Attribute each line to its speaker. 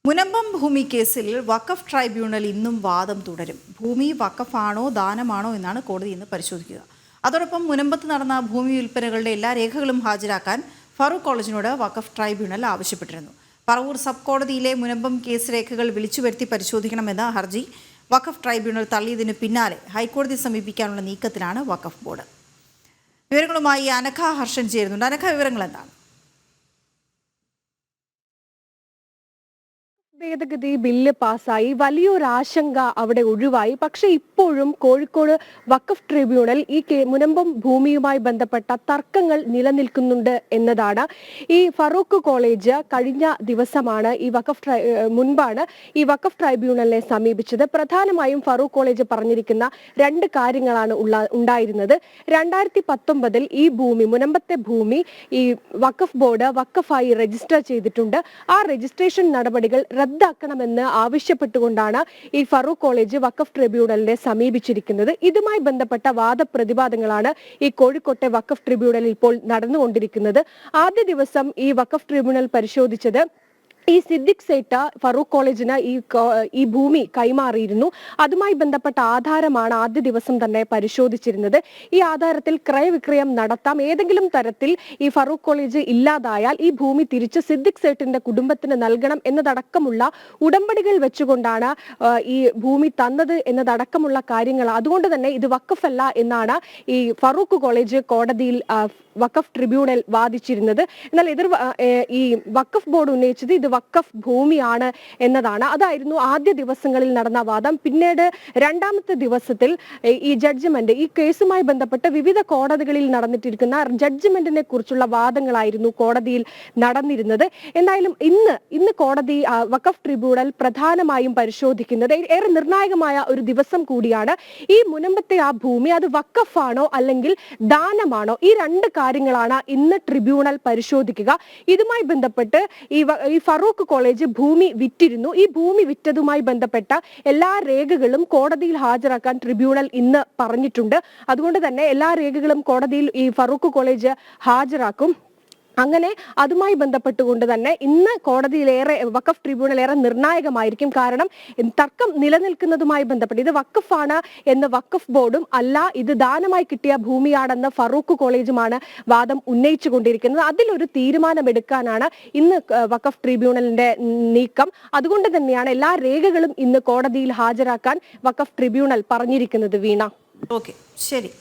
Speaker 1: മുനമ്പം ഭൂമി കേസിൽ വഖഫ് ട്രൈബ്യൂണൽ ഇന്നും വാദം തുടരും. ഭൂമി വഖഫാണോ ദാനമാണോ എന്നാണ് കോടതി ഇന്ന് പരിശോധിക്കുക. അതോടൊപ്പം മുനമ്പത്ത് നടന്ന ഭൂമി വിൽപ്പനകളുടെ എല്ലാ രേഖകളും ഹാജരാക്കാൻ ഫറൂഖ് കോളേജിനോട് വഖഫ് ട്രൈബ്യൂണൽ ആവശ്യപ്പെട്ടിരുന്നു. പറവൂർ സബ് കോടതിയിലെ മുനമ്പം കേസ് രേഖകൾ വിളിച്ചുവരുത്തി പരിശോധിക്കണമെന്ന ഹർജി വഖഫ് ട്രൈബ്യൂണൽ തള്ളിയതിനു പിന്നാലെ ഹൈക്കോടതി സമീപിക്കാനുള്ള നീക്കത്തിലാണ് വഖഫ് ബോർഡ്. വിവരങ്ങളുമായി അനഘ ഹർഷൻ ചേരുന്നുണ്ട്. അനഘ, വിവരങ്ങൾ എന്താണ്?
Speaker 2: ഭേദഗതി ബില്ല് പാസ്സായി, വലിയൊരു ആശങ്ക അവിടെ ഒഴിവായി. പക്ഷെ ഇപ്പോഴും കോഴിക്കോട് വഖഫ് ട്രിബ്യൂണൽ ഈ മുനമ്പം ഭൂമിയുമായി ബന്ധപ്പെട്ട തർക്കങ്ങൾ നിലനിൽക്കുന്നുണ്ട് എന്നതാണ്. ഈ ഫറൂഖ് കോളേജ് കഴിഞ്ഞ ദിവസമാണ് മുൻപാണ് ഈ വഖഫ് ട്രൈബ്യൂണലിനെ സമീപിച്ചത്. പ്രധാനമായും ഫറൂഖ് കോളേജ് പറഞ്ഞിരിക്കുന്ന രണ്ട് കാര്യങ്ങളാണ് ഉണ്ടായിരുന്നത്. 2019 ഈ ഭൂമി, മുനമ്പത്തെ ഭൂമി, ഈ വഖഫ് ബോർഡ് വഖഫായി രജിസ്റ്റർ ചെയ്തിട്ടുണ്ട്. ആ രജിസ്ട്രേഷൻ നടപടികൾ റദ്ദാക്കണമെന്ന് ആവശ്യപ്പെട്ടുകൊണ്ടാണ് ഈ ഫറൂഖ് കോളേജ് വഖഫ് ട്രിബ്യൂണലിനെ സമീപിച്ചിരിക്കുന്നത്. ഇതുമായി ബന്ധപ്പെട്ട വാദപ്രതിവാദങ്ങളാണ് ഈ കോഴിക്കോട്ടെ വഖഫ് ട്രിബ്യൂണലിൽ ഇപ്പോൾ നടന്നുകൊണ്ടിരിക്കുന്നത്. ആദ്യ ദിവസം ഈ വഖഫ് ട്രിബ്യൂണൽ പരിശോധിച്ചത് ഈ സിദ്ദിഖ് സേട്ട ഫറൂഖ് കോളേജിന് ഈ ഭൂമി കൈമാറിയിരുന്നു. അതുമായി ബന്ധപ്പെട്ട ആധാരമാണ് ആദ്യ ദിവസം തന്നെ പരിശോധിച്ചിരുന്നത്. ഈ ആധാരത്തിൽ ക്രയവിക്രയം നടത്താം, ഏതെങ്കിലും തരത്തിൽ ഈ ഫറൂഖ് കോളേജ് ഇല്ലാതായാൽ ഈ ഭൂമി തിരിച്ച് സിദ്ദിഖ് സേട്ടിന്റെ കുടുംബത്തിന് നൽകണം എന്നതടക്കമുള്ള ഉടമ്പടികൾ വെച്ചുകൊണ്ടാണ് ഈ ഭൂമി തന്നത് എന്നതടക്കമുള്ള കാര്യങ്ങൾ. അതുകൊണ്ട് തന്നെ ഇത് വഖഫല്ല എന്നാണ് ഈ ഫറൂഖ് കോളേജ് കോടതിയിൽ വഖഫ് ട്രിബ്യൂണൽ വാദിച്ചിരുന്നത്. എന്നാൽ ഈ വഖഫ് ബോർഡ് ഉന്നയിച്ചത് ഇത് വഖഫ് ഭൂമിയാണ് എന്നതാണ്. അതായിരുന്നു ആദ്യ ദിവസങ്ങളിൽ നടന്ന വാദം. പിന്നീട് രണ്ടാമത്തെ ദിവസത്തിൽ ഈ ജഡ്ജ്മെന്റ്, ഈ കേസുമായി ബന്ധപ്പെട്ട് വിവിധ കോടതികളിൽ നടന്നിട്ടിരിക്കുന്ന ജഡ്ജ്മെന്റിനെ കുറിച്ചുള്ള വാദങ്ങളായിരുന്നു കോടതിയിൽ നടന്നിരുന്നത്. എന്തായാലും ഇന്ന് കോടതി വഖഫ് ട്രിബ്യൂണൽ പ്രധാനമായും പരിശോധിക്കുന്നത് ഏറെ നിർണായകമായ ഒരു ദിവസം കൂടിയാണ്. ഈ മുനമ്പത്തെ ആ ഭൂമി അത് വഖഫാണോ അല്ലെങ്കിൽ ദാനമാണോ, ഈ രണ്ട് കാര്യങ്ങളാണ് ഇന്ന് ട്രിബ്യൂണൽ പരിശോധിക്കുക. ഇതുമായി ബന്ധപ്പെട്ട് ഈ ഫറൂഖ് കോളേജ് ഭൂമി വിറ്റിരുന്നു. ഈ ഭൂമി വിറ്റതുമായി ബന്ധപ്പെട്ട എല്ലാ രേഖകളും കോടതിയിൽ ഹാജരാക്കാൻ ട്രിബ്യൂണൽ ഇന്ന് പറഞ്ഞിട്ടുണ്ട്. അതുകൊണ്ട് തന്നെ എല്ലാ രേഖകളും കോടതിയിൽ ഈ ഫറൂഖ് കോളേജ് ഹാജരാക്കും. അങ്ങനെ അതുമായി ബന്ധപ്പെട്ടുകൊണ്ട് തന്നെ ഇന്ന് കോടതിയിലേറെ വഖഫ് ട്രിബ്യൂണൽ ഏറെ നിർണായകമായിരിക്കും. കാരണം തർക്കം നിലനിൽക്കുന്നതുമായി ബന്ധപ്പെട്ട് ഇത് വഖഫാണ് എന്ന് വഖഫ് ബോർഡും അല്ല, ഇത് ദാനമായി കിട്ടിയ ഭൂമിയാണെന്ന് ഫറൂഖ് കോളേജുമാണ് വാദം ഉന്നയിച്ചുകൊണ്ടിരിക്കുന്നത്. അതിലൊരു തീരുമാനമെടുക്കാനാണ് ഇന്ന് വഖഫ് ട്രിബ്യൂണലിന്റെ നീക്കം. അതുകൊണ്ട് തന്നെയാണ് എല്ലാ രേഖകളും ഇന്ന് കോടതിയിൽ ഹാജരാക്കാൻ വഖഫ് ട്രിബ്യൂണൽ പറഞ്ഞിരിക്കുന്നത്. വീണ,
Speaker 1: ഓക്കെ, ശരി.